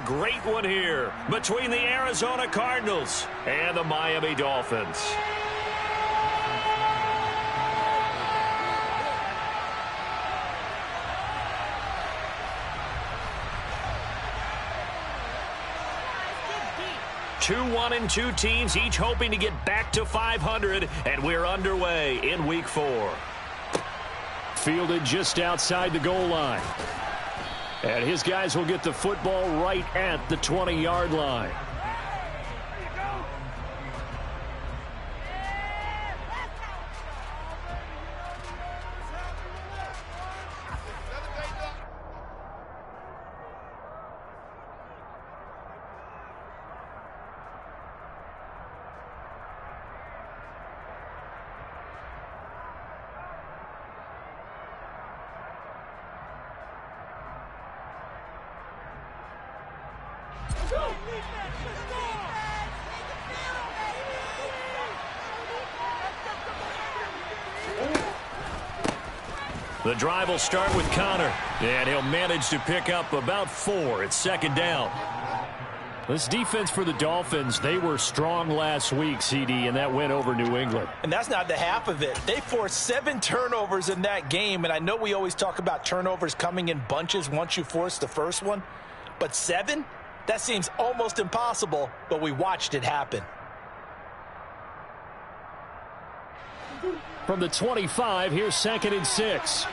great one here between the Arizona Cardinals and the Miami Dolphins. Two 1-2 teams, each hoping to get back to 500, and we're underway in Week 4. Fielded just outside the goal line. And his guys will get the football right at the 20-yard line. The drive will start with Connor, and he'll manage to pick up about 4. It's second down. This defense for the Dolphins, they were strong last week, CD, and that went over New England. And that's not the half of it. They forced 7 turnovers in that game, and I know we always talk about turnovers coming in bunches once you force the first one, but 7? That seems almost impossible, but we watched it happen. From the 25, here's 2nd and 6.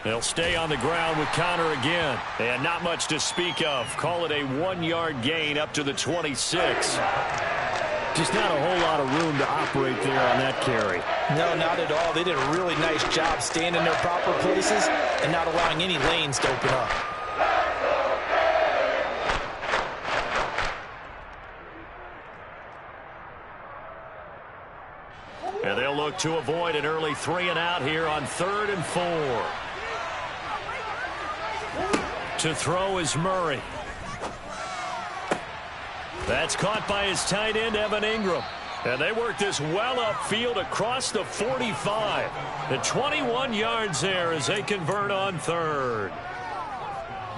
They'll stay on the ground with Connor again. And not much to speak of. Call it a 1-yard gain up to the 26. Just not a whole lot of room to operate there on that carry. No, not at all. They did a really nice job staying in their proper places and not allowing any lanes to open up. And they'll look to avoid an early 3-and-out here on 3rd and 4. To throw is Murray. That's caught by his tight end, Evan Ingram. And they work this well upfield across the 45. The 21 yards there as they convert on 3rd.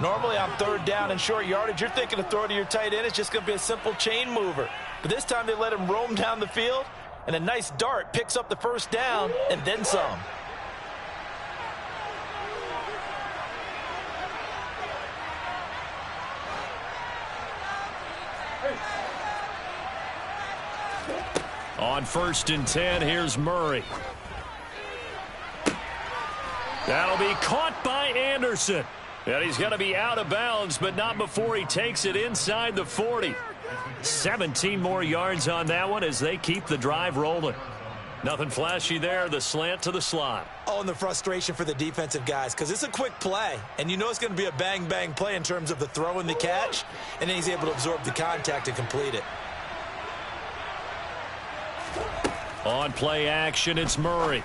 Normally on 3rd down and short yardage, you're thinking of throwing to your tight end. It's just going to be a simple chain mover. But this time they let him roam down the field, and a nice dart picks up the first down and then some. On 1st and 10, here's Murray. That'll be caught by Anderson. And he's going to be out of bounds, but not before he takes it inside the 40. 17 more yards on that one as they keep the drive rolling. Nothing flashy there, the slant to the slot. Oh, and the frustration for the defensive guys, because it's a quick play, and you know it's going to be a bang-bang play in terms of the throw and the catch, and then he's able to absorb the contact and complete it. On play action, it's Murray.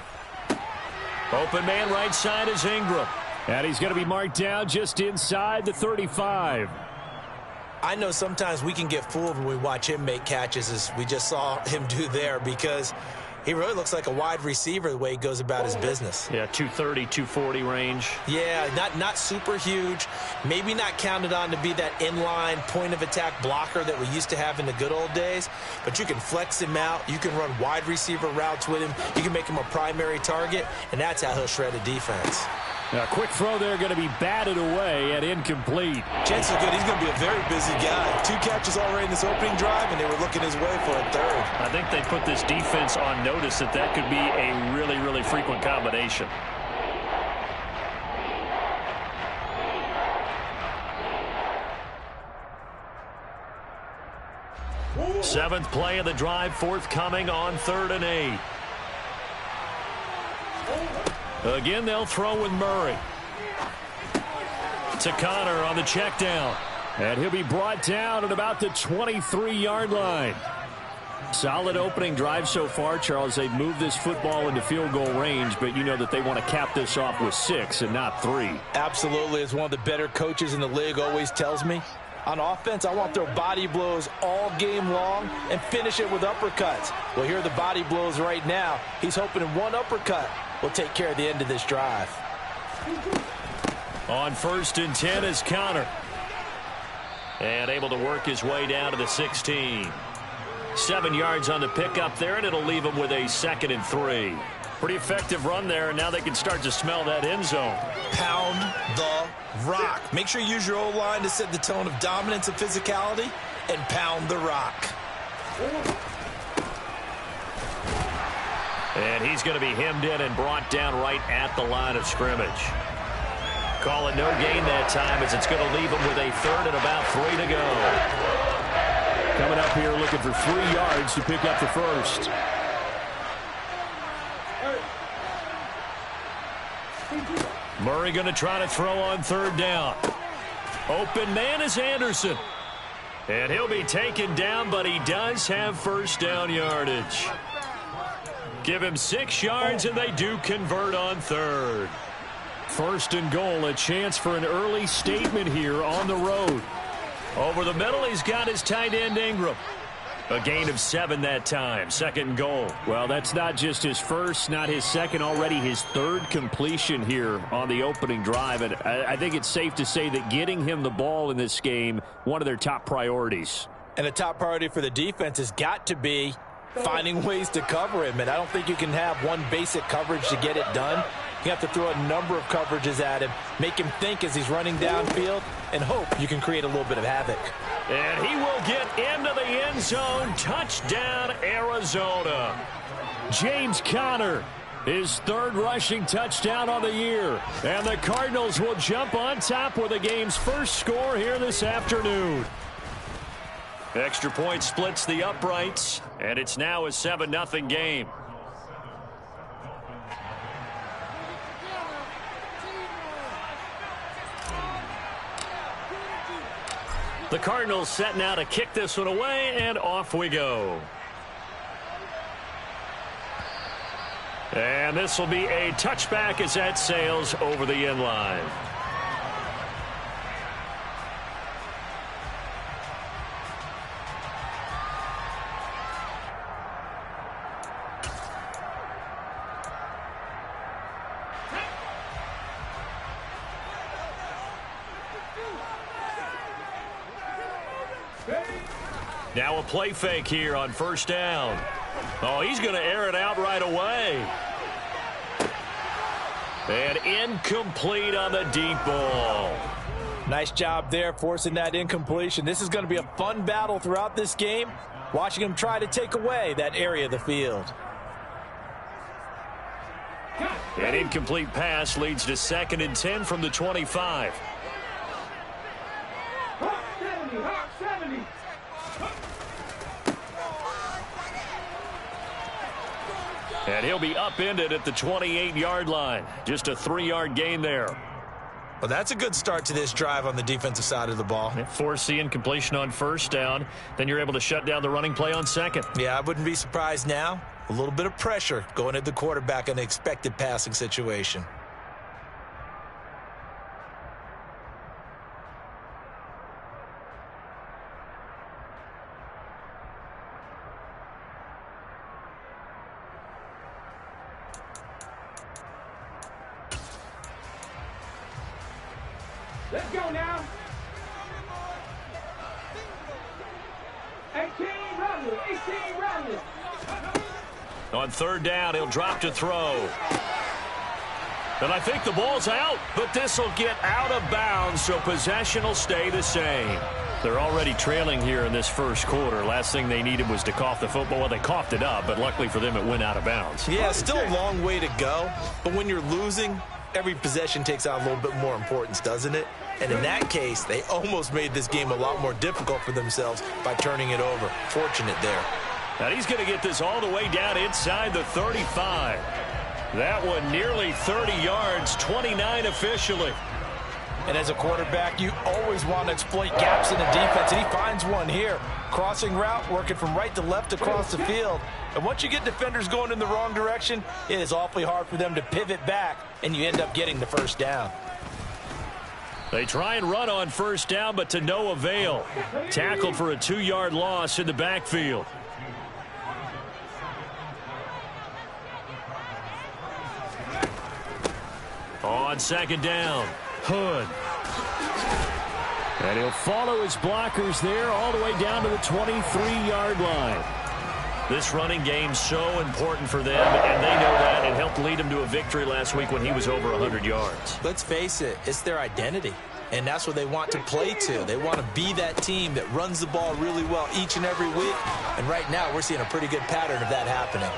Open man right side is Ingram. And he's going to be marked down just inside the 35. I know sometimes we can get fooled when we watch him make catches, as we just saw him do there, because he really looks like a wide receiver the way he goes about his business. Yeah, 230, 240 range. Yeah, not super huge. Maybe not counted on to be that inline point-of-attack blocker that we used to have in the good old days. But you can flex him out. You can run wide receiver routes with him. You can make him a primary target, and that's how he'll shred a defense. Now, a quick throw there going to be batted away and incomplete. Chances are good he's going to be a very busy guy. 2 catches already in this opening drive, and they were looking his way for a 3rd. I think they put this defense on notice that could be a really, really frequent combination. Seventh play of the drive forthcoming on 3rd and 8. Again, they'll throw with Murray. To Connor on the check down. And he'll be brought down at about the 23-yard line. Solid opening drive so far, Charles. They've moved this football into field goal range, but you know that they want to cap this off with 6 and not 3. Absolutely. As one of the better coaches in the league always tells me, on offense, I want to throw body blows all game long and finish it with uppercuts. Well, here are the body blows right now. He's hoping in one uppercut will take care of the end of this drive. On 1st and 10 is Connor. And able to work his way down to the 16. 7 yards on the pickup there, and it'll leave him with a 2nd and 3. Pretty effective run there, and now they can start to smell that end zone. Pound the rock. Make sure you use your O-line to set the tone of dominance and physicality, and pound the rock. And he's going to be hemmed in and brought down right at the line of scrimmage. Call it no gain that time, as it's going to leave him with a 3rd and about 3 to go. Coming up here looking for 3 yards to pick up the first. Murray going to try to throw on 3rd down. Open man is Anderson. And he'll be taken down, but he does have 1st down yardage. Give him 6 yards, and they do convert on 3rd. 1st and goal, a chance for an early statement here on the road. Over the middle, he's got his tight end Ingram. A gain of 7 that time. 2nd and goal. Well, that's not just his first, not his second, already his 3rd completion here on the opening drive. And I think it's safe to say that getting him the ball in this game, one of their top priorities. And the top priority for the defense has got to be finding ways to cover him. And I don't think you can have one basic coverage to get it done. You have to throw a number of coverages at him, make him think as he's running downfield, and hope you can create a little bit of havoc. And he will get into the end zone. Touchdown, Arizona. James Conner, his 3rd rushing touchdown on the year. And the Cardinals will jump on top with the game's first score here this afternoon. Extra point splits the uprights, and it's now a 7-0 game. The Cardinals set now to kick this one away, and off we go. And this will be a touchback as that sails over the end line. Now a play fake here on 1st down. Oh, he's going to air it out right away. And incomplete on the deep ball. Nice job there forcing that incompletion. This is going to be a fun battle throughout this game, watching him try to take away that area of the field. An incomplete pass leads to 2nd and 10 from the 25. And he'll be upended at the 28-yard line. Just a 3-yard gain there. Well, that's a good start to this drive on the defensive side of the ball. Force the incompletion on 1st down. Then you're able to shut down the running play on 2nd. Yeah, I wouldn't be surprised now. A little bit of pressure going at the quarterback in an expected passing situation. Let's go now. 18 runners. On 3rd down, he'll drop to throw. And I think the ball's out, but this will get out of bounds, so possession will stay the same. They're already trailing here in this 1st quarter. Last thing they needed was to cough the football. Well, they coughed it up, but luckily for them, it went out of bounds. Yeah, still a long way to go, but when you're losing, every possession takes on a little bit more importance, doesn't it? And in that case, they almost made this game a lot more difficult for themselves by turning it over. Fortunate there. And he's going to get this all the way down inside the 35. That one nearly 30 yards, 29 officially. And as a quarterback, you always want to exploit gaps in the defense, and he finds one here. Crossing route, working from right to left across the field. And once you get defenders going in the wrong direction, it is awfully hard for them to pivot back, and you end up getting the 1st down. They try and run on 1st down, but to no avail. Tackled for a 2-yard loss in the backfield. On second down, Hood. And he'll follow his blockers there all the way down to the 23-yard line. This running game's so important for them, and they know that. It helped lead them to a victory last week when he was over 100 yards. Let's face it, it's their identity, and that's what they want to play to. They want to be that team that runs the ball really well each and every week, and right now we're seeing a pretty good pattern of that happening.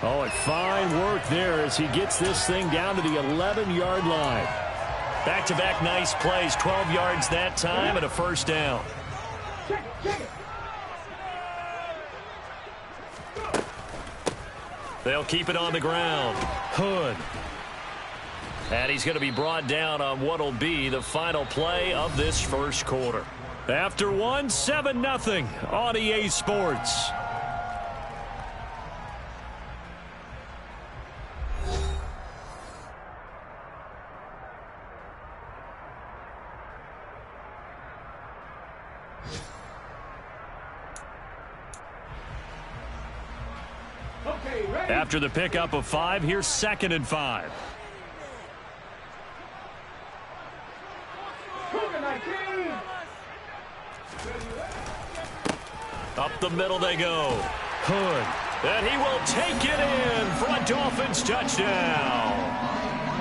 Oh, and fine work there as he gets this thing down to the 11-yard line. Back-to-back nice plays, 12 yards that time and a first down. They'll keep it on the ground. Hood. And he's going to be brought down on what will be the final play of this first quarter. After one, 7-0 on EA Sports. After the pickup of 5, here's 2nd and 5. Up the middle they go. Hood. And he will take it in for a Dolphins touchdown.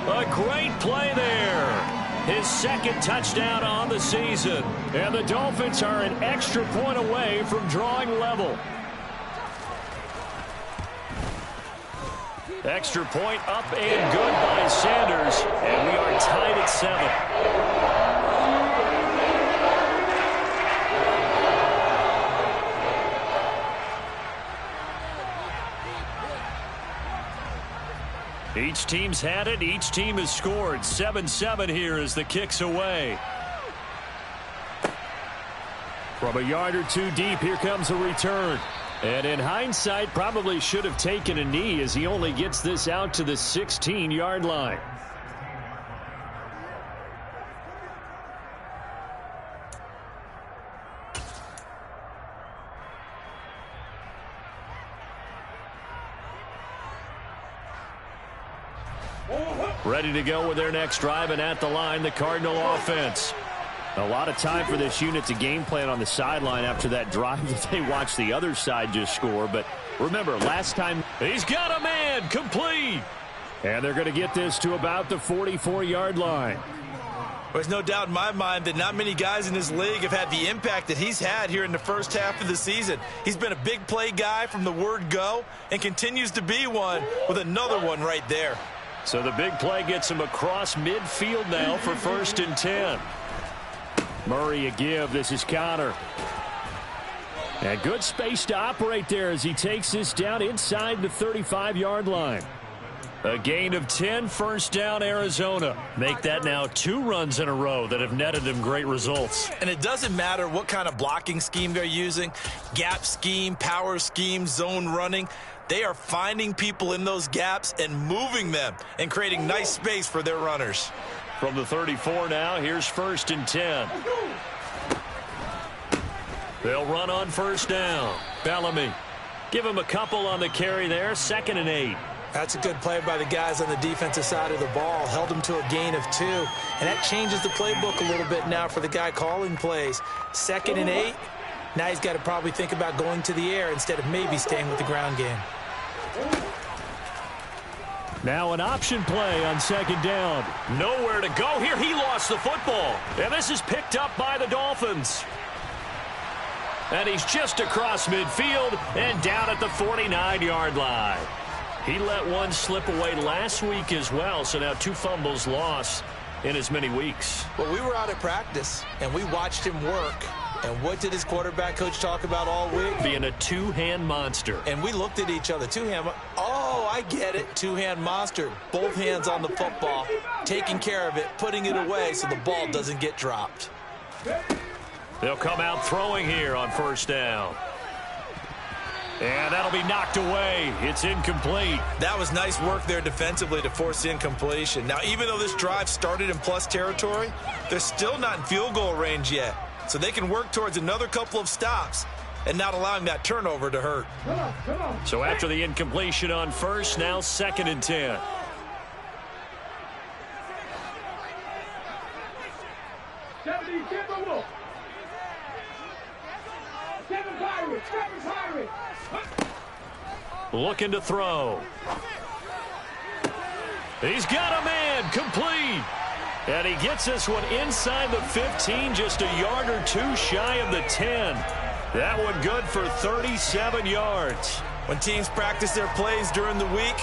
A great play there. His 2nd touchdown on the season. And the Dolphins are an extra point away from drawing level. Extra point up and good by Sanders. And we are tied at 7. Each team's had it. Each team has scored. 7-7 here as the kick's away. From a yard or two deep, here comes a return. And in hindsight, probably should have taken a knee as he only gets this out to the 16-yard line. Ready to go with their next drive, and at the line, the Cardinal offense. A lot of time for this unit to game plan on the sideline after that drive that they watched the other side just score. But remember, last time, he's got a man, complete. And they're going to get this to about the 44-yard line. There's no doubt in my mind that not many guys in this league have had the impact that he's had here in the first half of the season. He's been a big play guy from the word go and continues to be one with another one right there. So the big play gets him across midfield now for 1st and 10. Murray a give. This is Connor. And good space to operate there as he takes this down inside the 35-yard line. A gain of 10, first down, Arizona. Make that now 2 runs in a row that have netted them great results. And it doesn't matter what kind of blocking scheme they're using, gap scheme, power scheme, zone running. They are finding people in those gaps and moving them and creating nice space for their runners. From the 34 now, here's 1st and 10. They'll run on first down. Bellamy. Give him a couple on the carry there. 2nd and 8. That's a good play by the guys on the defensive side of the ball. Held them to a gain of 2. And that changes the playbook a little bit now for the guy calling plays. 2nd and 8. Now he's got to probably think about going to the air instead of maybe staying with the ground game. Now an option play on 2nd down. Nowhere to go here. He lost the football. And this is picked up by the Dolphins. And he's just across midfield and down at the 49-yard line. He let one slip away last week as well, so now 2 fumbles lost in as many weeks. Well, we were out at practice, and we watched him work. And what did his quarterback coach talk about all week? Being a 2-hand monster. And we looked at each other. 2-hand. Oh, I get it. 2-hand monster. Both hands on the football, taking care of it, putting it away so the ball doesn't get dropped. They'll come out throwing here on first down. And that'll be knocked away. It's incomplete. That was nice work there defensively to force incompletion. Now, even though this drive started in plus territory, they're still not in field goal range yet. So they can work towards another couple of stops and not allowing that turnover to hurt. So after the incompletion on first, now 2nd and 10. 70 Timberwolves. 7 Pirates. 7 Pirates. Looking to throw. He's got a man, complete. And he gets this one inside the 15, just a yard or two shy of the 10. That one good for 37 yards. When teams practice their plays during the week,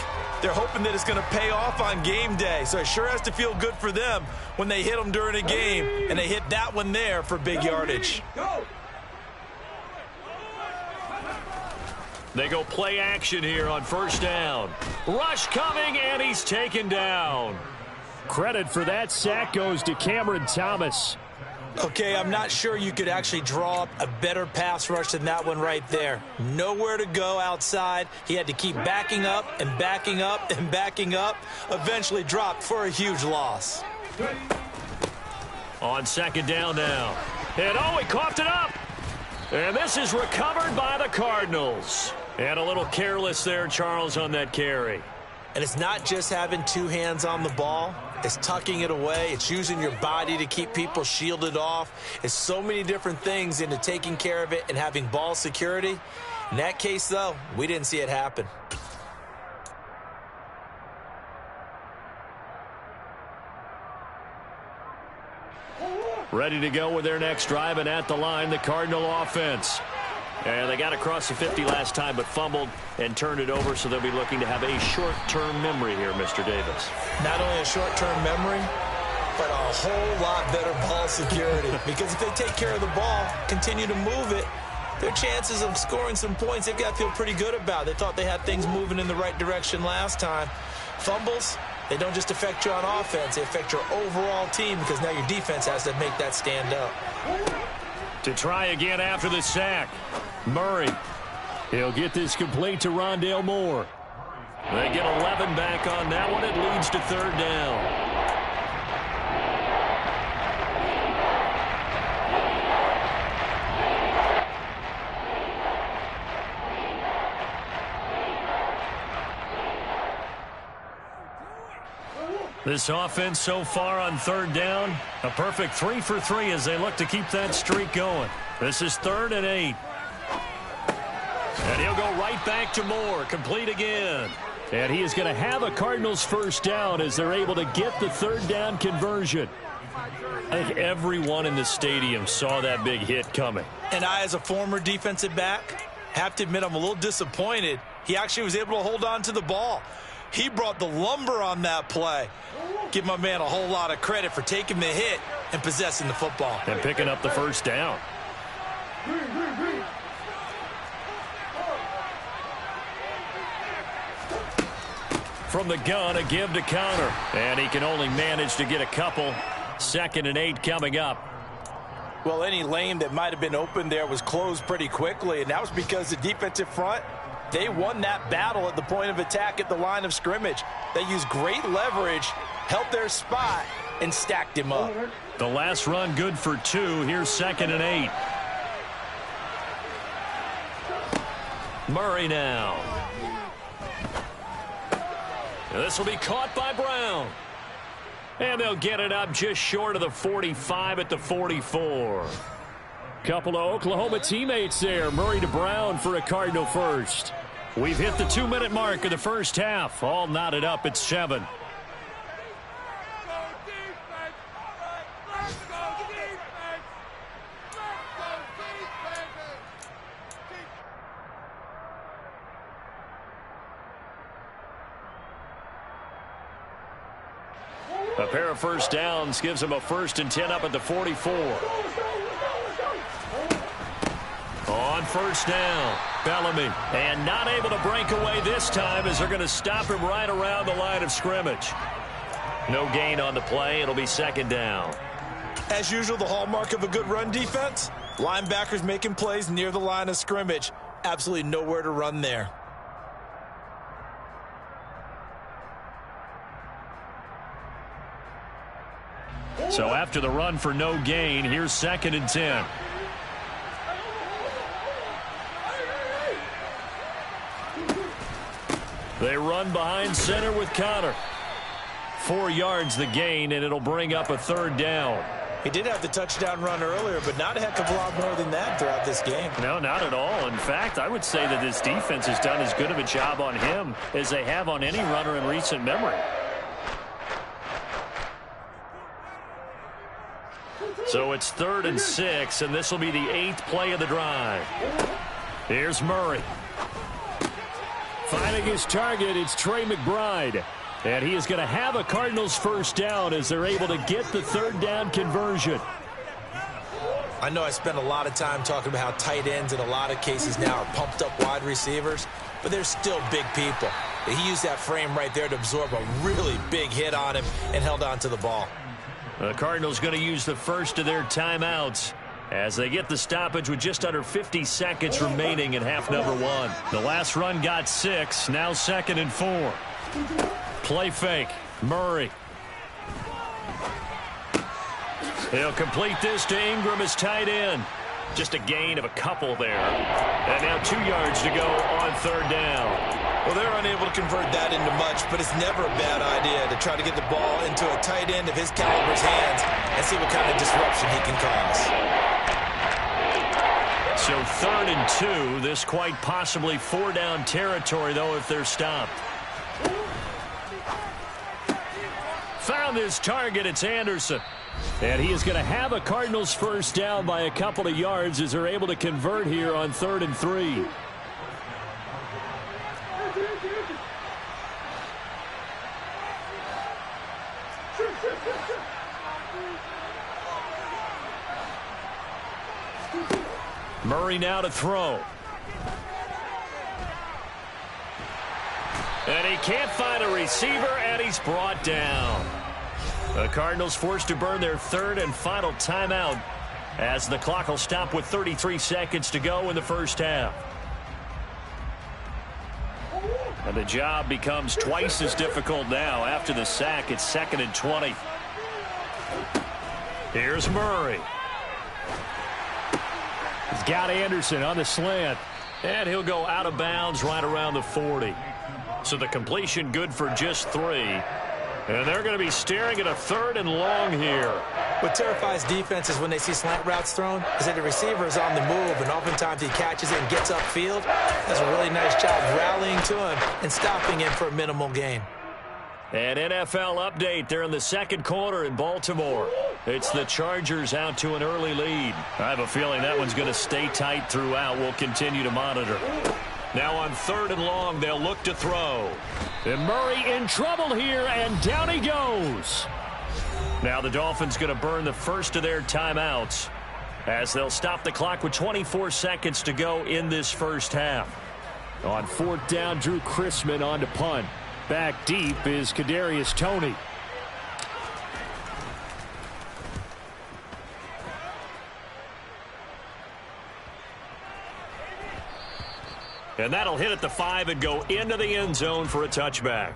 they're hoping that it's going to pay off on game day. So it sure has to feel good for them when they hit them during a game, and they hit that one there for big yardage. They go play action here on first down. Rush coming, and he's taken down. Credit for that sack goes to Cameron Thomas. Okay, I'm not sure you could actually draw up a better pass rush than that one right there. Nowhere to go outside. He had to keep backing up and backing up and backing up. Eventually dropped for a huge loss. On second down now. And oh, he coughed it up. And this is recovered by the Cardinals. And a little careless there, Charles, on that carry. And it's not just having two hands on the ball. It's tucking it away. It's using your body to keep people shielded off. It's so many different things into taking care of it and having ball security. In that case, though, we didn't see it happen. Ready to go with their next drive, and at the line, the Cardinal offense. And they got across the 50 last time, but fumbled and turned it over, so they'll be looking to have a short-term memory here, Mr. Davis. Not only a short-term memory, but a whole lot better ball security. Because if they take care of the ball, continue to move it, their chances of scoring some points, they've got to feel pretty good about. They thought they had things moving in the right direction last time. Fumbles, they don't just affect you on offense, they affect your overall team, because now your defense has to make that stand up. To try again after the sack. Murray. He'll get this complete to Rondale Moore. They get 11 back on that one. It leads to third down. This offense so far on third down, a perfect 3 for 3 as they look to keep that streak going. This is 3rd and 8. And he'll go right back to Moore, complete again. And he is going to have a Cardinals first down as they're able to get the third down conversion. I think everyone in the stadium saw that big hit coming. And I, as a former defensive back, have to admit I'm a little disappointed. He actually was able to hold on to the ball. He brought the lumber on that play. Give my man a whole lot of credit for taking the hit and possessing the football. And picking up the first down. From the gun, a give to Connor. And he can only manage to get a couple. 2nd and 8 coming up. Well, any lane that might have been open there was closed pretty quickly, and that was because the defensive front, they won that battle at the point of attack at the line of scrimmage. They used great leverage, held their spot, and stacked him up. The last run good for 2. Here's 2nd and 8. Murray now. This will be caught by Brown. And they'll get it up just short of the 45 at the 44. Couple of Oklahoma teammates there. Murray to Brown for a Cardinal first. We've hit the 2-minute mark of the first half. All knotted up at 7. A pair of first downs gives them a 1st and 10 up at the 44. On first down, Bellamy. And not able to break away this time as they're going to stop him right around the line of scrimmage. No gain on the play. It'll be 2nd down. As usual, the hallmark of a good run defense, linebackers making plays near the line of scrimmage. Absolutely nowhere to run there. So after the run for no gain, here's 2nd and 10. They run behind center with Connor. 4 yards the gain, and it'll bring up a 3rd down. He did have the touchdown run earlier, but not a heck of a lot more than that throughout this game. No, not at all. In fact, I would say that this defense has done as good of a job on him as they have on any runner in recent memory. So it's 3rd and 6, and this will be the 8th play of the drive. Here's Murray. Finding his target, it's Trey McBride. And he is going to have a Cardinals first down as they're able to get the 3rd down conversion. I know I spent a lot of time talking about how tight ends in a lot of cases now are pumped up wide receivers, but they're still big people. He used that frame right there to absorb a really big hit on him and held on to the ball. The Cardinals going to use the first of their timeouts as they get the stoppage with just under 50 seconds remaining in half number 1. The last run got 6, now 2nd and 4. Play fake. Murray. He'll complete this to Ingram as tight end. Just a gain of a couple there. And now 2 yards to go on 3rd down. Well, they're unable to convert that into much, but it's never a bad idea to try to get the ball into a tight end of his caliber's hands and see what kind of disruption he can cause. So 3rd and 2. This quite possibly 4-down territory, though, if they're stopped. Found his target. It's Anderson. And he is going to have a Cardinals first down by a couple of yards as they're able to convert here on 3rd and 3. Murray now to throw. And he can't find a receiver, and he's brought down. The Cardinals forced to burn their 3rd and final timeout as the clock will stop with 33 seconds to go in the first half. And the job becomes twice as difficult now after the sack. It's 2nd and 20. Here's Murray. He's got Anderson on the slant. And he'll go out of bounds right around the 40. So the completion good for just 3. And they're going to be staring at a 3rd and long here. What terrifies defenses when they see slant routes thrown is that the receiver is on the move, and oftentimes he catches it and gets upfield. Does a really nice job rallying to him and stopping him for a minimal gain. An NFL update there in the 2nd quarter in Baltimore. It's the Chargers out to an early lead. I have a feeling that one's going to stay tight throughout. We'll continue to monitor. Now on 3rd and long, they'll look to throw. And Murray in trouble here, and down he goes. Now the Dolphins going to burn the first of their timeouts as they'll stop the clock with 24 seconds to go in this first half. On 4th down, Drew Chrisman on to punt. Back deep is Kadarius Toney. And that'll hit at the 5 and go into the end zone for a touchback.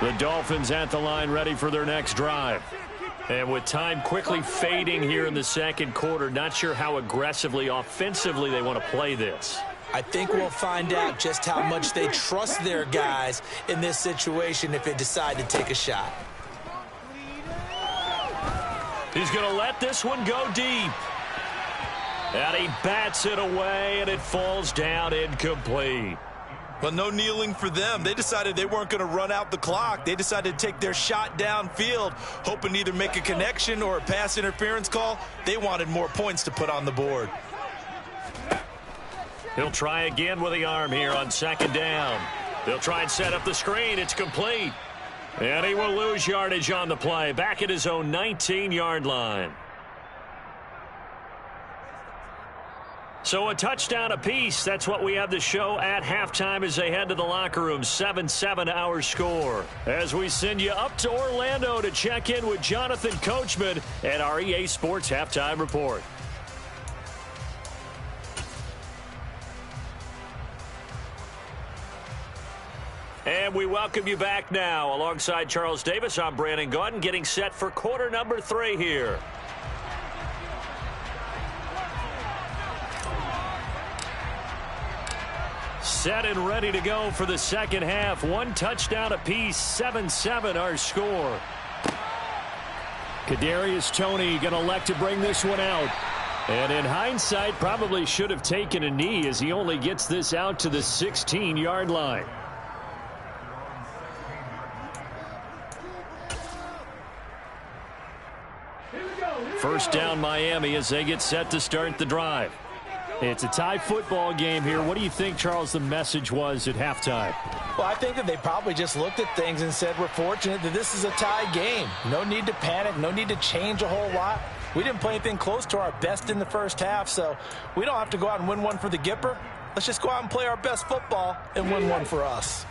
The Dolphins at the line ready for their next drive. And with time quickly fading here in the 2nd quarter, not sure how aggressively, offensively they want to play this. I think we'll find out just how much they trust their guys in this situation if they decide to take a shot. He's going to let this one go deep. And he bats it away, and it falls down incomplete. Well, no kneeling for them. They decided they weren't going to run out the clock. They decided to take their shot downfield, hoping to either make a connection or a pass interference call. They wanted more points to put on the board. He'll try again with the arm here on 2nd down. They'll try and set up the screen. It's complete. And he will lose yardage on the play. Back at his own 19-yard line. So a touchdown apiece. That's what we have to show at halftime as they head to the locker room. 7-7 our score. As we send you up to Orlando to check in with Jonathan Coachman at our EA Sports Halftime Report. And we welcome you back now. Alongside Charles Davis, I'm Brandon Gaudin, getting set for quarter number 3 here. Set and ready to go for the second half. One touchdown apiece, 7-7 our score. Kadarius Toney going to elect to bring this one out. And in hindsight, probably should have taken a knee as he only gets this out to the 16-yard line. First down Miami as they get set to start the drive. It's a tie football game here. What do you think, Charles, the message was at halftime? Well, I think that they probably just looked at things and said, we're fortunate that this is a tie game. No need to panic. No need to change a whole lot. We didn't play anything close to our best in the first half, so we don't have to go out and win one for the Gipper. Let's just go out and play our best football and win one for us.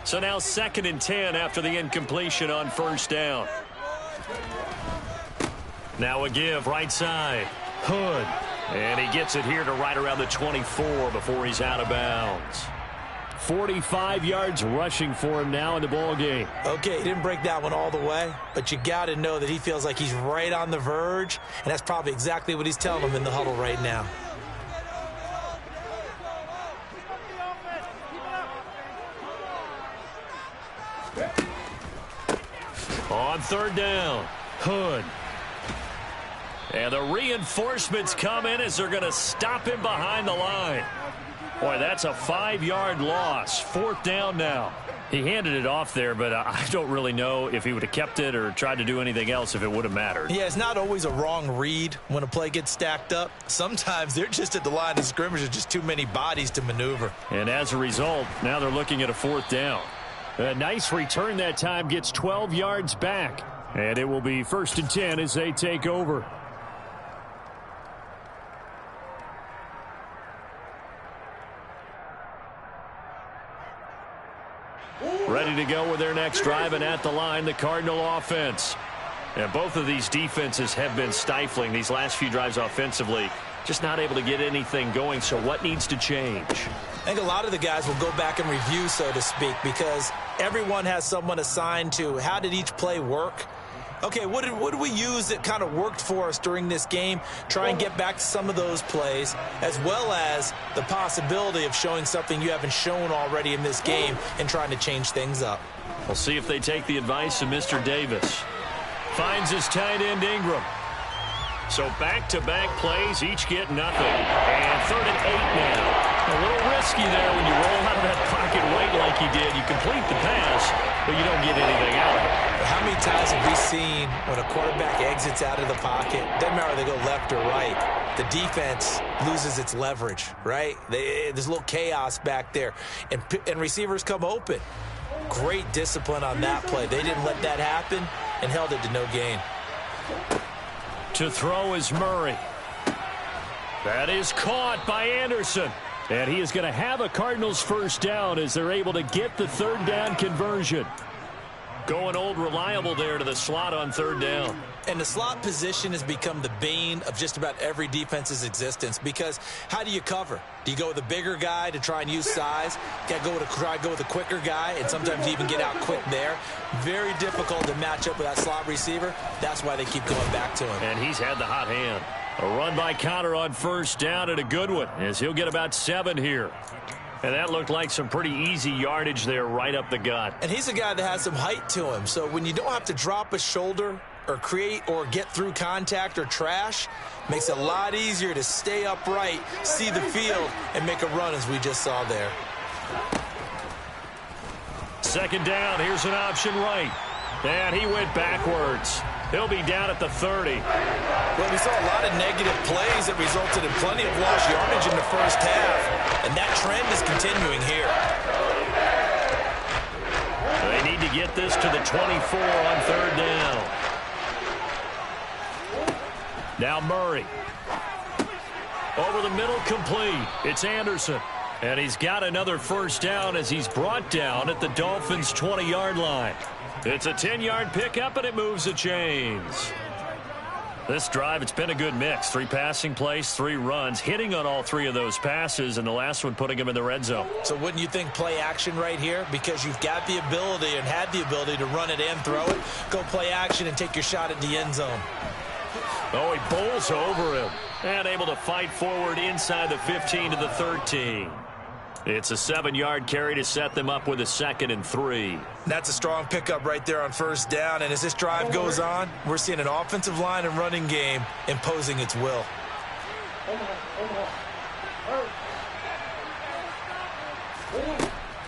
So now 2nd and 10 after the incompletion on first down. Now a give right side. Hood. And he gets it here to right around the 24 before he's out of bounds. 45 yards rushing for him now in the ball game. Okay, he didn't break that one all the way, but you got to know that he feels like he's right on the verge, and that's probably exactly what he's telling them in the huddle right now. On third down, Hood. And the reinforcements come in as they're going to stop him behind the line. Boy, that's a 5-yard loss. 4th down now. He handed it off there, but I don't really know if he would have kept it or tried to do anything else if it would have mattered. Yeah, it's not always a wrong read when a play gets stacked up. Sometimes they're just at the line of scrimmage. There's just too many bodies to maneuver. And as a result, now they're looking at a 4th down. A nice return that time, gets 12 yards back. And it will be 1st and 10 as they take over. Ready to go with their next drive, and at the line, the Cardinal offense. And both of these defenses have been stifling these last few drives offensively. Just not able to get anything going, so what needs to change? I think a lot of the guys will go back and review, so to speak, because everyone has someone assigned to how did each play work. Okay, what did we use that kind of worked for us during this game? Try and get back to some of those plays, as well as the possibility of showing something you haven't shown already in this game and trying to change things up. We'll see if they take the advice of Mr. Davis. Finds his tight end Ingram. So back-to-back plays, each get nothing. And 3rd and 8 now. A little risky there when you roll out of that pocket right like he did. You complete the pass, but you don't get anything out of it. How many times have we seen when a quarterback exits out of the pocket, doesn't matter if they go left or right, the defense loses its leverage, right? There's a little chaos back there, and receivers come open. Great discipline on that play. They didn't let that happen and held it to no gain. To throw is Murray. That is caught by Anderson. And he is going to have a Cardinals first down as they're able to get the 3rd down conversion. Going old reliable there to the slot on 3rd down. And the slot position has become the bane of just about every defense's existence, because how do you cover? Do you go with a bigger guy to try and use size? You got to try to go with a quicker guy, and sometimes you even get out quick there. Very difficult to match up with that slot receiver. That's why they keep going back to him. And he's had the hot hand. A run by Conner on first down, and a good one, as he'll get about 7 here. And that looked like some pretty easy yardage there right up the gut. And he's a guy that has some height to him. So when you don't have to drop a shoulder or create or get through contact or trash, makes it a lot easier to stay upright, see the field, and make a run as we just saw there. 2nd down, here's an option right. And he went backwards. He'll be down at the 30. Well, we saw a lot of negative plays that resulted in plenty of lost yardage in the first half, and that trend is continuing here. They need to get this to the 24 on 3rd down. Now Murray. Over the middle, complete. It's Anderson. And he's got another first down as he's brought down at the Dolphins' 20-yard line. It's a 10-yard pickup, and it moves the chains. This drive, it's been a good mix. 3 passing plays, 3 runs, hitting on all 3 of those passes, and the last one putting him in the red zone. So wouldn't you think play action right here? Because you've got the ability and had the ability to run it and throw it. Go play action and take your shot at the end zone. Oh, he bowls over him. And able to fight forward inside the 15 to the 13. It's a 7-yard carry to set them up with a 2nd and 3. That's a strong pickup right there on first down. And as this drive goes on, we're seeing an offensive line and running game imposing its will.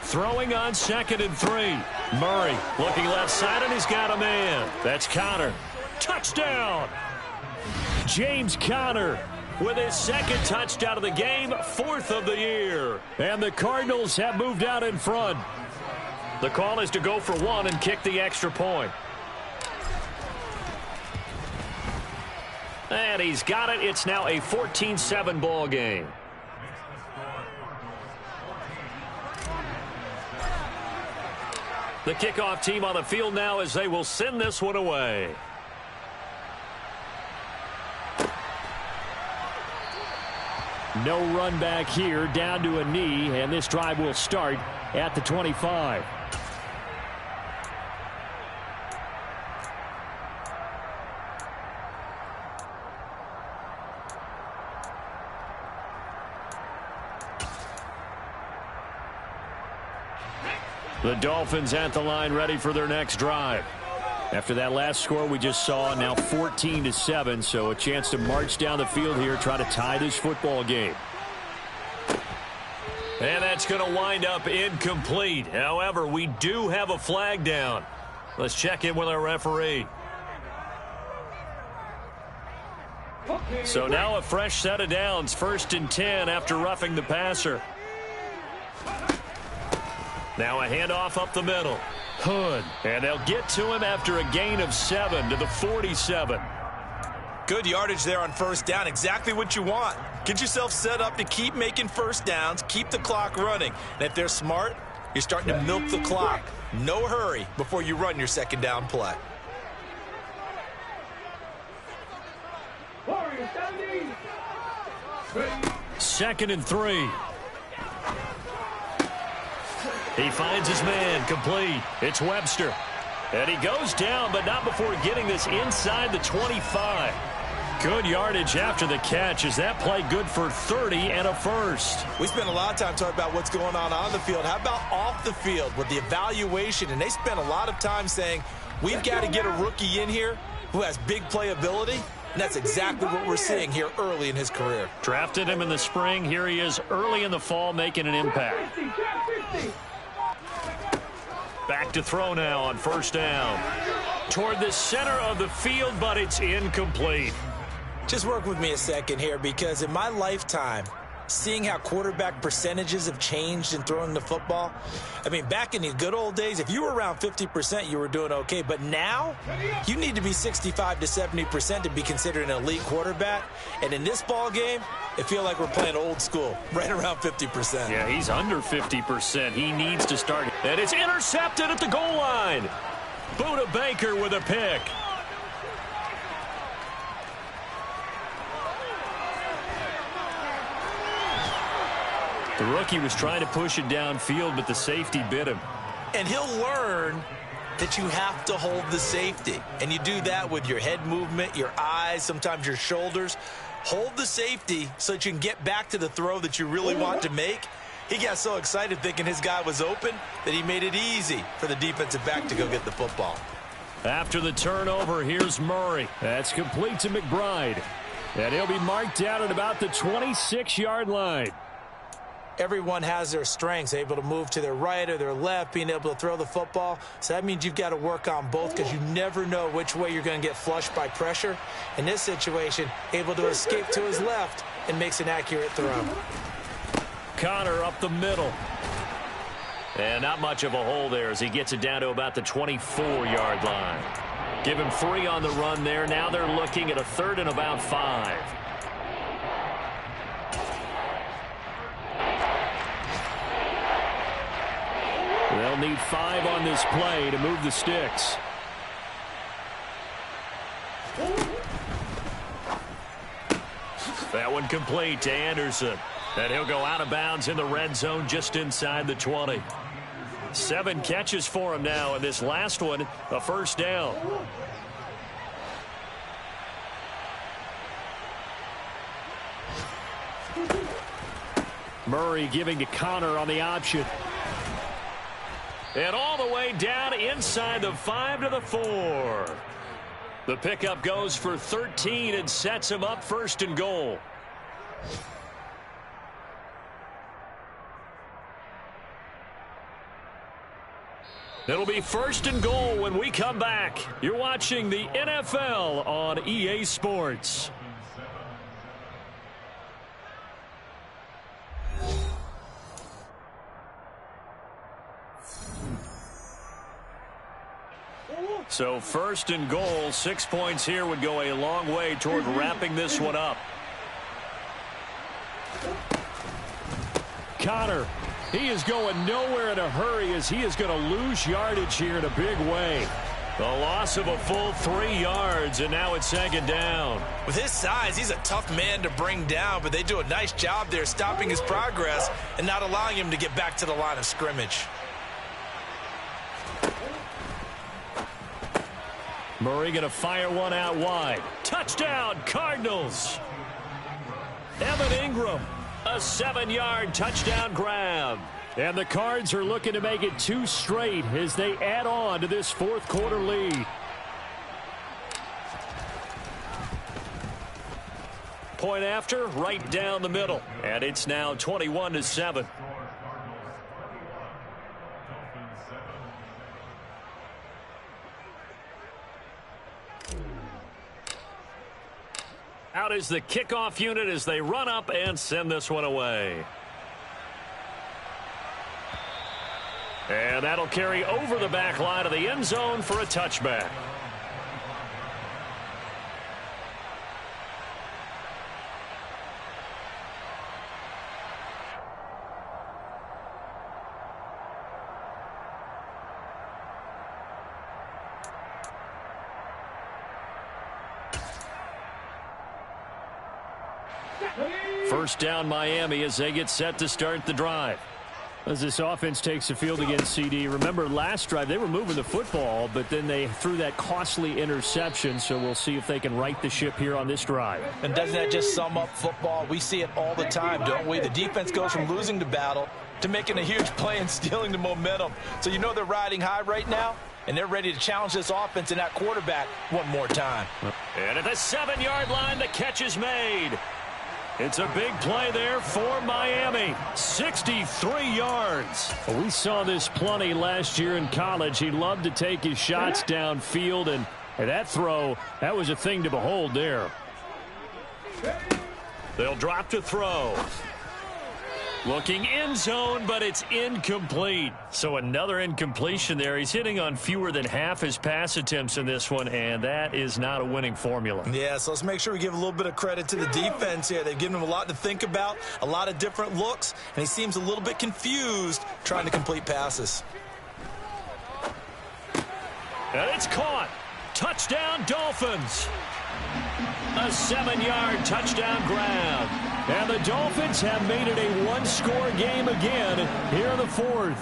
Throwing on 2nd and 3. Murray looking left side, and he's got a man. That's Conner. Touchdown! James Conner with his 2nd touchdown of the game, 4th of the year. And the Cardinals have moved out in front. The call is to go for 1 and kick the extra point. And he's got it. It's now a 14-7 ball game. The kickoff team on the field now as they will send this one away. No run back here, down to a knee, and this drive will start at the 25. The Dolphins at the line, ready for their next drive. After that last score we just saw, now 14-7, so a chance to march down the field here, try to tie this football game. And that's going to wind up incomplete. However, we do have a flag down. Let's check in with our referee. So now a fresh set of downs, 1st and 10 after roughing the passer. Now a handoff up the middle. Hood. And they'll get to him after a gain of 7 to the 47. Good yardage there on first down. Exactly what you want. Get yourself set up to keep making first downs, keep the clock running. And if they're smart, you're starting to milk the clock. No hurry before you run your 2nd down play. Warriors, 2nd and 3. He finds his man, complete. It's Webster. And he goes down, but not before getting this inside the 25. Good yardage after the catch. Is that play good for 30 and a first? We spent a lot of time talking about what's going on the field. How about off the field with the evaluation? And they spent a lot of time saying, we've got to get a rookie in here who has big playability. And that's exactly what we're seeing here early in his career. Drafted him in the spring. Here he is early in the fall making an impact. Back to throw now on first down. Toward the center of the field, but it's incomplete. Just work with me a second here, because in my lifetime, seeing how quarterback percentages have changed in throwing the football, I mean, back in the good old days, if you were around 50%, you were doing okay. But now, you need to be 65 to 70% to be considered an elite quarterback. And in this ball game, it feels like we're playing old school, right around 50%. Yeah, he's under 50%. He needs to start. And it's intercepted at the goal line. Buda Baker with a pick. The rookie was trying to push it downfield, but the safety bit him. And he'll learn that you have to hold the safety. And you do that with your head movement, your eyes, sometimes your shoulders. Hold the safety so that you can get back to the throw that you really want to make. He got so excited thinking his guy was open that he made it easy for the defensive back to go get the football. After the turnover, here's Murray. That's complete to McBride. And he'll be marked down at about the 26-yard line. Everyone has their strengths, able to move to their right or their left, being able to throw the football. So that means you've got to work on both, because you never know which way you're going to get flushed by pressure. In this situation, able to escape to his left and makes an accurate throw. Conner up the middle. And not much of a hole there as he gets it down to about the 24-yard line. Give him 3 on the run there. Now they're looking at a 3rd and about 5. They'll need 5 on this play to move the sticks. That one complete to Anderson. And he'll go out of bounds in the red zone just inside the 20. 7 catches for him now, and this last one, a first down. Murray giving to Connor on the option. And all the way down inside the 5 to the 4. The pickup goes for 13 and sets him up 1st and goal. It'll be 1st and goal when we come back. You're watching the NFL on EA Sports. So 1st and goal, 6 points here would go a long way toward wrapping this one up. Connor, he is going nowhere in a hurry as he is going to lose yardage here in a big way. The loss of a full 3 yards, and now it's 2nd down. With his size, he's a tough man to bring down, but they do a nice job there stopping his progress and not allowing him to get back to the line of scrimmage. Murray going to fire one out wide. Touchdown, Cardinals. Evan Ingram, a 7-yard touchdown grab. And the Cards are looking to make it 2 straight as they add on to this 4th quarter lead. Point after, right down the middle. And it's now 21-7. Out is the kickoff unit as they run up and send this one away. And that'll carry over the back line of the end zone for a touchback. First down Miami as they get set to start the drive. As this offense takes the field against CD, remember last drive they were moving the football, but then they threw that costly interception, so we'll see if they can right the ship here on this drive. And doesn't that just sum up football? We see it all the time, don't we? The defense goes from losing the battle to making a huge play and stealing the momentum. So you know they're riding high right now, and they're ready to challenge this offense and that quarterback one more time. And at the 7-yard line, the catch is made. It's a big play there for Miami. 63 yards. Well, we saw this plenty last year in college. He loved to take his shots downfield, and that throw, that was a thing to behold there. They'll drop to throw. Looking end zone, but it's incomplete. So another incompletion there. He's hitting on fewer than half his pass attempts in this one, and that is not a winning formula. Yeah, so let's make sure we give a little bit of credit to the defense here. They've given him a lot to think about, a lot of different looks, and he seems a little bit confused trying to complete passes. And it's caught. Touchdown, Dolphins. A 7-yard touchdown grab. And the Dolphins have made it a one-score game again here in the 4th.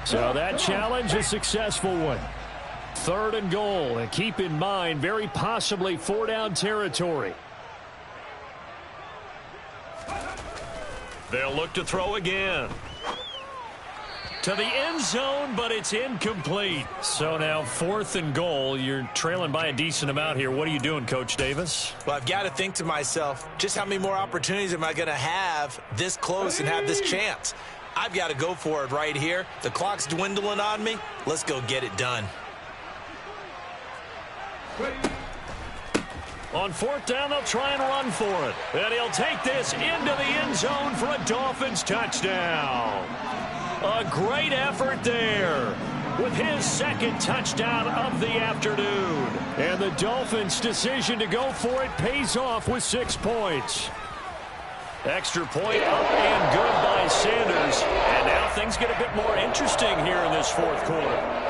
So that challenge, a successful one. 3rd and goal, and keep in mind, very possibly 4-down territory. They'll look to throw again. To the end zone, but it's incomplete. So now 4th and goal. You're trailing by a decent amount here. What are you doing, Coach Davis? Well, I've got to think to myself, just how many more opportunities am I going to have this close and have this chance? I've got to go for it right here. The clock's dwindling on me. Let's go get it done. On 4th down, they'll try and run for it. And he'll take this into the end zone for a Dolphins touchdown. A great effort there with his 2nd touchdown of the afternoon. And the Dolphins' decision to go for it pays off with 6 points. Extra point up and good by Sanders. And now things get a bit more interesting here in this 4th quarter.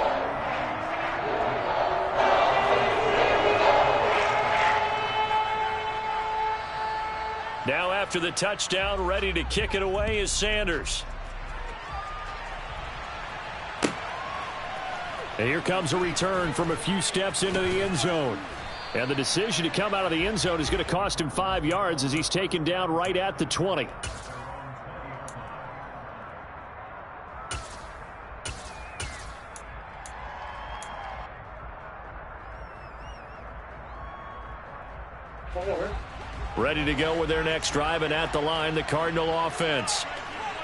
Now after the touchdown. Ready to kick it away is Sanders. And here comes a return from a few steps into the end zone. And the decision to come out of the end zone is going to cost him 5 yards as he's taken down right at the 20. Ready to go with their next drive, and at the line, the Cardinal offense.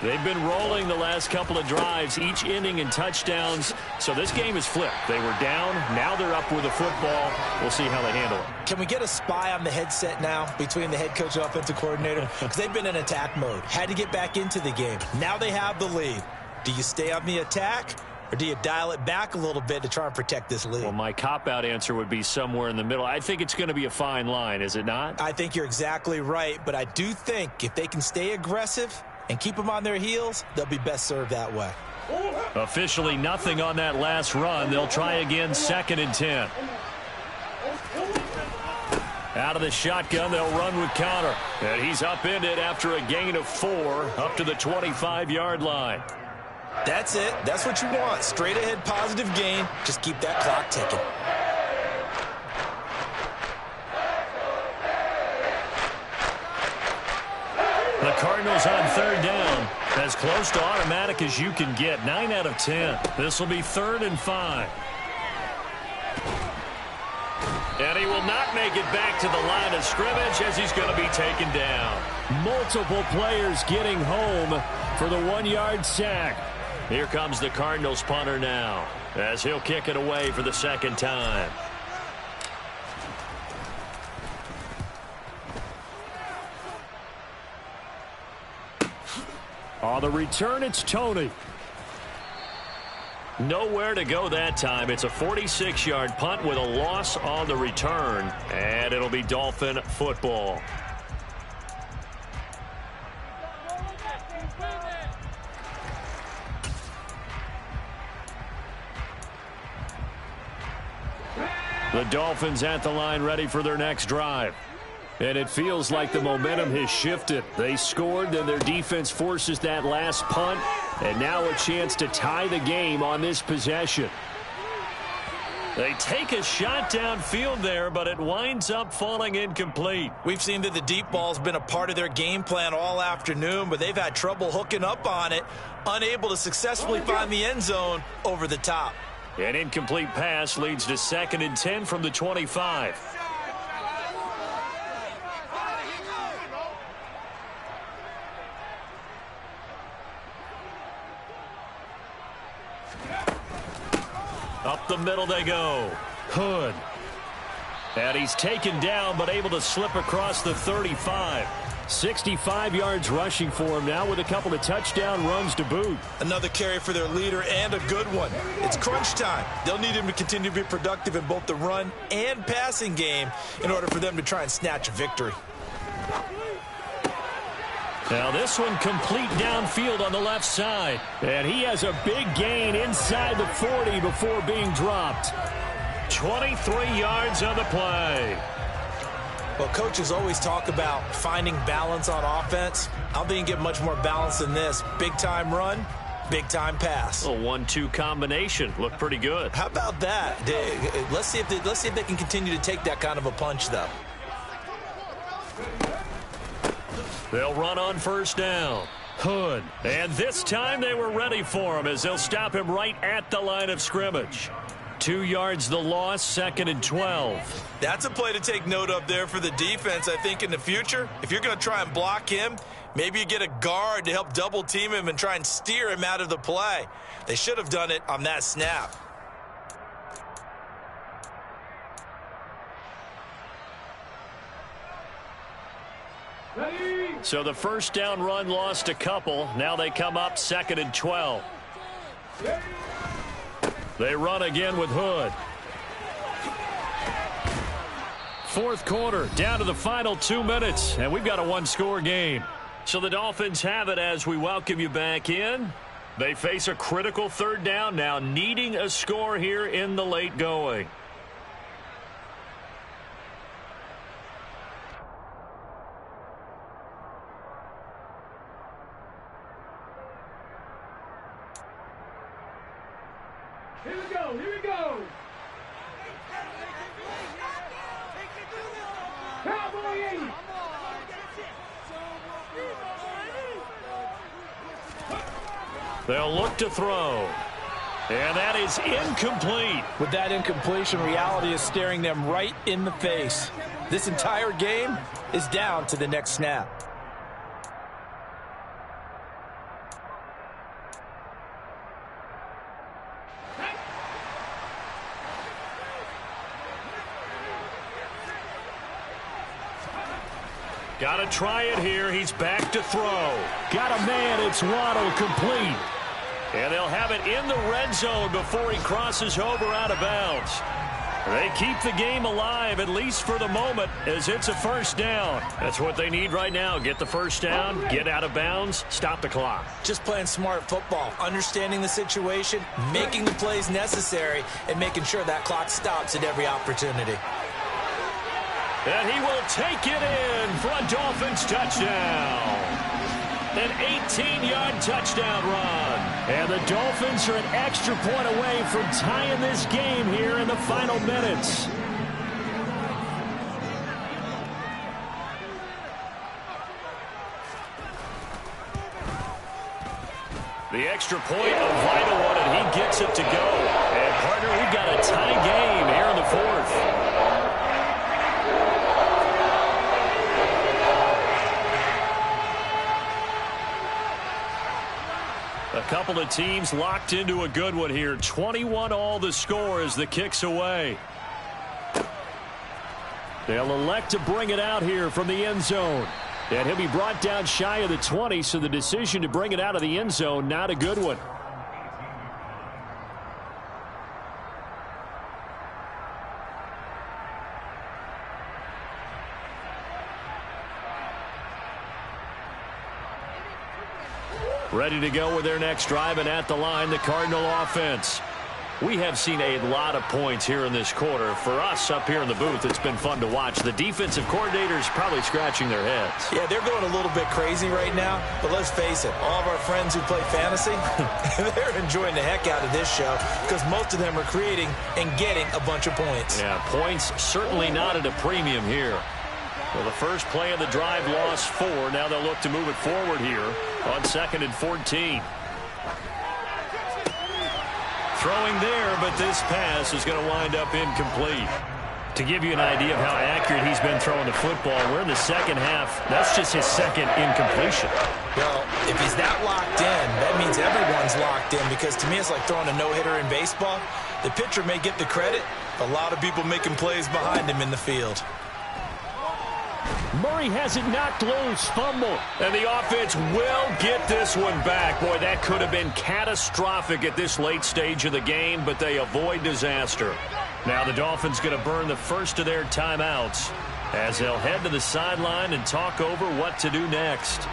They've been rolling the last couple of drives, each inning in touchdowns. So this game is flipped. They were down. Now they're up with the football. We'll see how they handle it. Can we get a spy on the headset now between the head coach and offensive coordinator? Because they've been in attack mode. Had to get back into the game. Now they have the lead. Do you stay on the attack, or do you dial it back a little bit to try and protect this lead? Well, my cop-out answer would be somewhere in the middle. I think it's going to be a fine line, is it not? I think you're exactly right, but I do think if they can stay aggressive and keep them on their heels, they'll be best served that way. Officially nothing on that last run. They'll try again, 2nd and 10. Out of the shotgun, they'll run with Connor. And he's upended after a gain of 4 up to the 25-yard line. That's it. That's what you want. Straight ahead positive gain. Just keep that clock ticking. The Cardinals on 3rd down. As close to automatic as you can get. 9 out of 10. This will be 3rd and 5. And he will not make it back to the line of scrimmage as he's going to be taken down. Multiple players getting home for the 1-yard sack. Here comes the Cardinals punter now as he'll kick it away for the 2nd time. On the return, it's Tony. Nowhere to go that time. It's a 46-yard punt with a loss on the return, and it'll be Dolphin football. The Dolphins at the line, ready for their next drive. And it feels like the momentum has shifted. They scored, then their defense forces that last punt, and now a chance to tie the game on this possession. They take a shot downfield there, but it winds up falling incomplete. We've seen that the deep ball's been a part of their game plan all afternoon, but they've had trouble hooking up on it, unable to successfully find the end zone over the top. An incomplete pass leads to 2nd and 10 from the 25. Up the middle they go. Hood. And he's taken down, but able to slip across the 35. 65 yards rushing for him now with a couple of touchdown runs to boot. Another carry for their leader, and a good one. It's crunch time. They'll need him to continue to be productive in both the run and passing game in order for them to try and snatch a victory. Now this one complete downfield on the left side. And he has a big gain inside the 40 before being dropped. 23 yards on the play. Well, coaches always talk about finding balance on offense. I don't think you get much more balance than this. Big-time run, big-time pass. A 1-2 combination. Looked pretty good. How about that? Let's see if they can continue to take that kind of a punch, though. They'll run on 1st down. Hood. And this time they were ready for him as they'll stop him right at the line of scrimmage. 2 yards the loss, 2nd and 12. That's a play to take note of there for the defense. I think in the future, if you're going to try and block him, maybe you get a guard to help double team him and try and steer him out of the play. They should have done it on that snap. So the 1st down run lost a couple. Now they come up 2nd and 12. They run again with Hood. 4th quarter, down to the final 2 minutes, and we've got a 1-score game. So the Dolphins have it as we welcome you back in. They face a critical 3rd down now, needing a score here in the late going. Here we go. Here we go. Cowboy 80. They'll look to throw. And that is incomplete. With that incompletion, reality is staring them right in the face. This entire game is down to the next snap. Got to try it here. He's back to throw. Got a man. It's Waddle, complete. And they'll have it in the red zone before he crosses over out of bounds. They keep the game alive, at least for the moment, as it's a first down. That's what they need right now. Get the first down, get out of bounds, stop the clock. Just playing smart football, understanding the situation, making the plays necessary, and making sure that clock stops at every opportunity. And he will take it in for a Dolphins touchdown. An 18-yard touchdown run. And the Dolphins are an extra point away from tying this game here in the final minutes. The extra point, a vital one, and he gets it to go. And, partner, we've got a tie game here in the fourth. A couple of teams locked into a good one here. 21 all the score as the kick's away. They'll elect to bring it out here from the end zone. And he'll be brought down shy of the 20, so the decision to bring it out of the end zone, not a good one. Ready to go with their next drive, and at the line, the Cardinal offense. We have seen a lot of points here in this quarter. For us up here in the booth, it's been fun to watch. The defensive coordinators probably scratching their heads. Yeah, they're going a little bit crazy right now, but let's face it, all of our friends who play fantasy, they're enjoying the heck out of this show because most of them are creating and getting a bunch of points. Yeah, points certainly not at a premium here. Well, the first play of the drive lost 4. Now they'll look to move it forward here on 2nd and 14. Throwing there, but this pass is going to wind up incomplete. To give you an idea of how accurate he's been throwing the football, we're in the second half. That's just his second incompletion. Well, if he's that locked in, that means everyone's locked in because to me it's like throwing a no-hitter in baseball. The pitcher may get the credit, but a lot of people making plays behind him in the field. Murray has it knocked loose, fumble. And the offense will get this one back. Boy, that could have been catastrophic at this late stage of the game, but they avoid disaster. Now the Dolphins going to burn the first of their timeouts as they'll head to the sideline and talk over what to do next.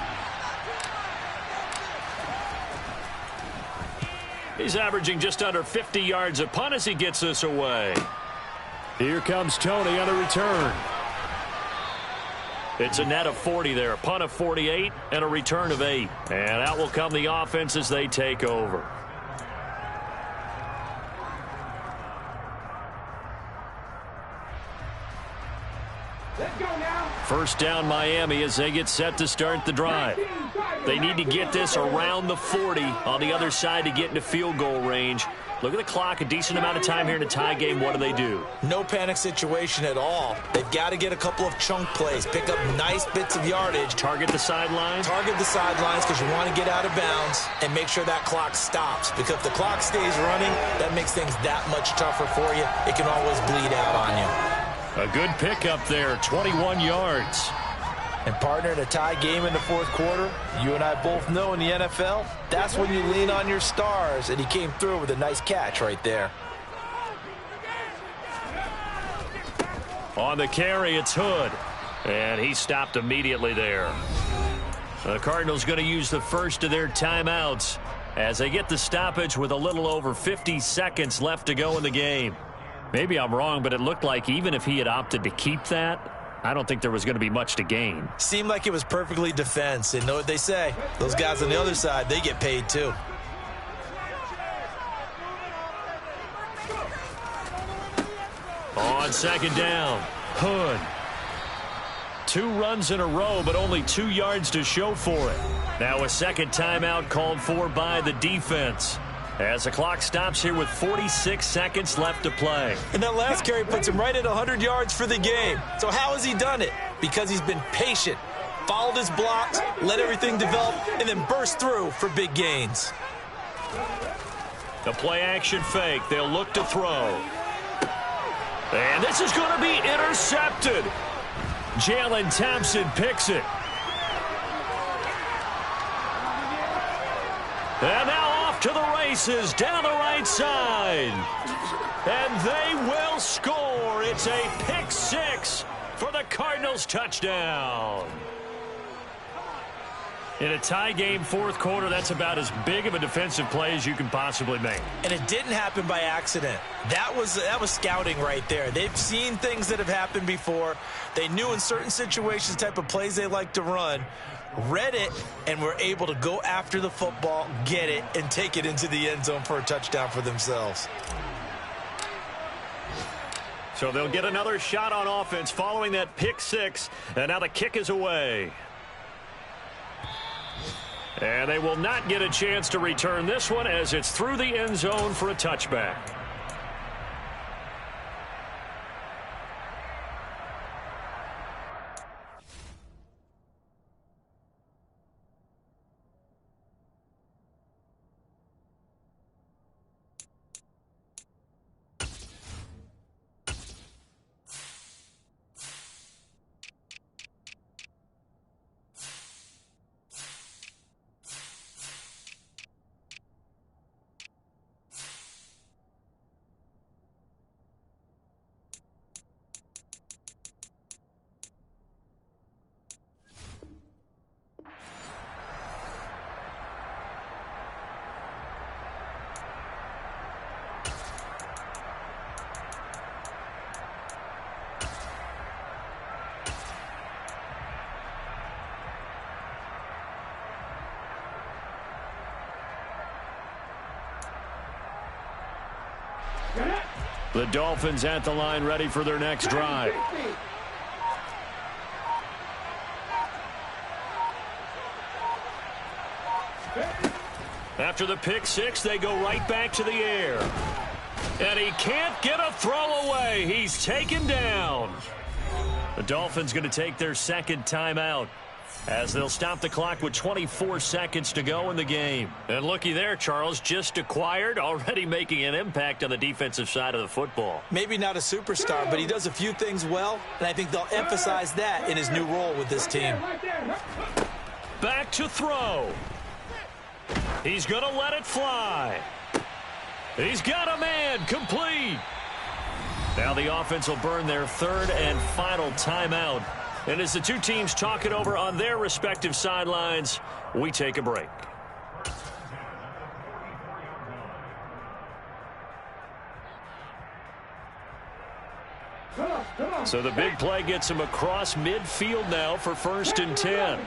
He's averaging just under 50 yards a punt as he gets this away. Here comes Tony on the return. It's a net of 40 there, a punt of 48 and a return of 8. And out will come the offense as they take over. Let's go now. First down Miami as they get set to start the drive. They need to get this around the 40 on the other side to get into field goal range. Look at the clock, a decent amount of time here in a tie game. What do? No panic situation at all. They've got to get a couple of chunk plays, pick up nice bits of yardage. Target the sidelines? Target the sidelines because you want to get out of bounds and make sure that clock stops. Because if the clock stays running, that makes things that much tougher for you. It can always bleed out on you. A good pickup there, 21 yards. And partner, in a tie game in the fourth quarter, you and I both know in the NFL, that's when you lean on your stars, and he came through with a nice catch right there. On the carry, it's Hood, and he stopped immediately there. The Cardinals going to use the first of their timeouts as they get the stoppage with a little over 50 seconds left to go in the game. Maybe I'm wrong, but it looked like even if he had opted to keep that, I don't think there was going to be much to gain. Seemed like it was perfectly defense. And know what they say? Those guys on the other side, they get paid too. On second down, Hood. 2 runs in a row, but only 2 yards to show for it. Now a second timeout called for by the defense, as the clock stops here with 46 seconds left to play. And that last carry puts him right at 100 yards for the game. So how has he done it? Because he's been patient, followed his blocks, let everything develop, and then burst through for big gains. The play-action fake. They'll look to throw. And this is going to be intercepted. Jalen Thompson picks it. And now off to the races down the right side. And they will score. It's a pick 6 for the Cardinals touchdown. In a tie game fourth quarter, that's about as big of a defensive play as you can possibly make. And it didn't happen by accident. That was scouting right there. They've seen things that have happened before. They knew in certain situations the type of plays they like to run, read it, and were able to go after the football, get it, and take it into the end zone for a touchdown for themselves. So they'll get another shot on offense following that pick 6, and now the kick is away. And they will not get a chance to return this one as it's through the end zone for a touchback. The Dolphins at the line ready for their next drive. After the pick 6, they go right back to the air. And he can't get a throw away. He's taken down. The Dolphins going to take their second timeout, as they'll stop the clock with 24 seconds to go in the game. And looky there, Charles, just acquired, already making an impact on the defensive side of the football. Maybe not a superstar, but he does a few things well, and I think they'll emphasize that in his new role with this team. Back to throw. He's going to let it fly. He's got a man, complete. Now the offense will burn their third and final timeout. And as the two teams talk it over on their respective sidelines, we take a break. So the big play gets him across midfield now for 1st and 10.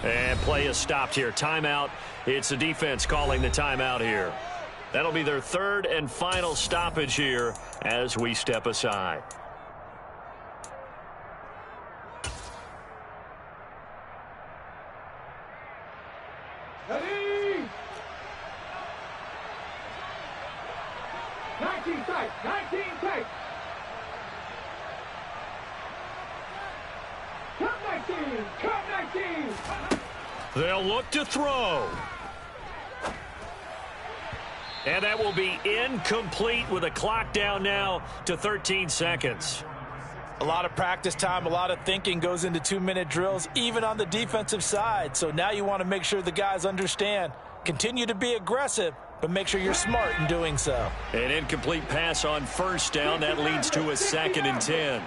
And play is stopped here. Timeout. It's the defense calling the timeout here. That'll be their third and final stoppage here as we step aside. Ready? 19 tight, 19 tight. Cut 19, cut 19. They'll look to throw. And that will be incomplete with a clock down now to 13 seconds. A lot of practice time, a lot of thinking goes into 2-minute drills, even on the defensive side. So now you want to make sure the guys understand. Continue to be aggressive, but make sure you're smart in doing so. An incomplete pass on 1st down. That leads to a 2nd and 10.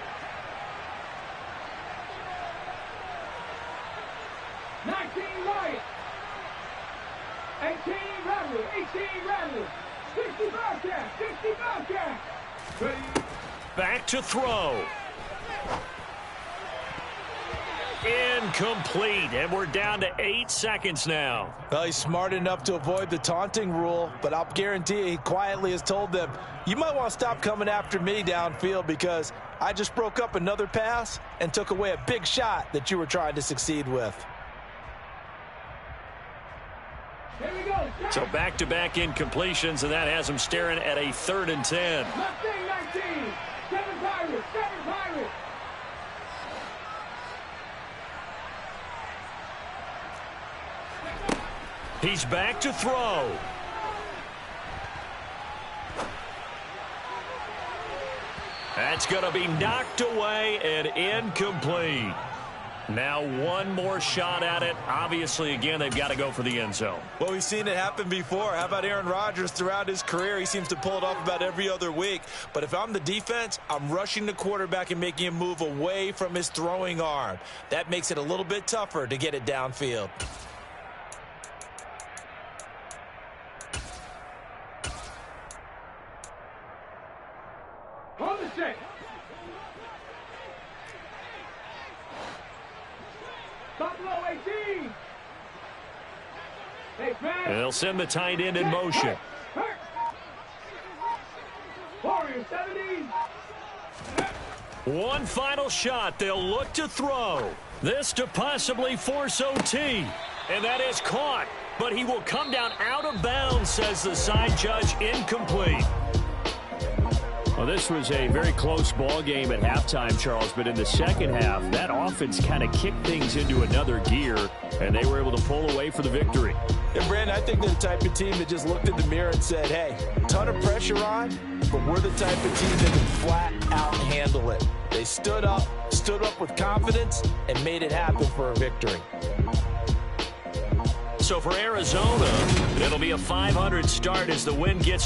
19 right. 18 Rattler, 18 Rattler. 60 Bobcat, 60 Bobcat. Back to throw. Incomplete, and we're down to 8 seconds now. Well, he's smart enough to avoid the taunting rule, but I'll guarantee you he quietly has told them, you might want to stop coming after me downfield because I just broke up another pass and took away a big shot that you were trying to succeed with. Here we go. So back-to-back incompletions, and that has him staring at a 3rd and 10. Left wing 19. 7 Pirates. 7 Pirates. He's back to throw. That's going to be knocked away and incomplete. Now one more shot at it. Obviously, again, they've got to go for the end zone. Well, we've seen it happen before. How about Aaron Rodgers throughout his career? He seems to pull it off about every other week. But if I'm the defense, I'm rushing the quarterback and making him move away from his throwing arm. That makes it a little bit tougher to get it downfield. On the check. Buffalo 18. Hey, man. They'll send the tight end in motion. Hurt. Warriors 17. One final shot. They'll look to throw. This to possibly force OT. And that is caught. But he will come down out of bounds, says the side judge. Incomplete. Well, this was a very close ball game at halftime, Charles, but in the second half, that offense kind of kicked things into another gear, and they were able to pull away for the victory. And, Brandon, I think they're the type of team that just looked in the mirror and said, hey, ton of pressure on, but we're the type of team that can flat out handle it. They stood up with confidence, and made it happen for a victory. So for Arizona, it'll be a 500 start as the win gets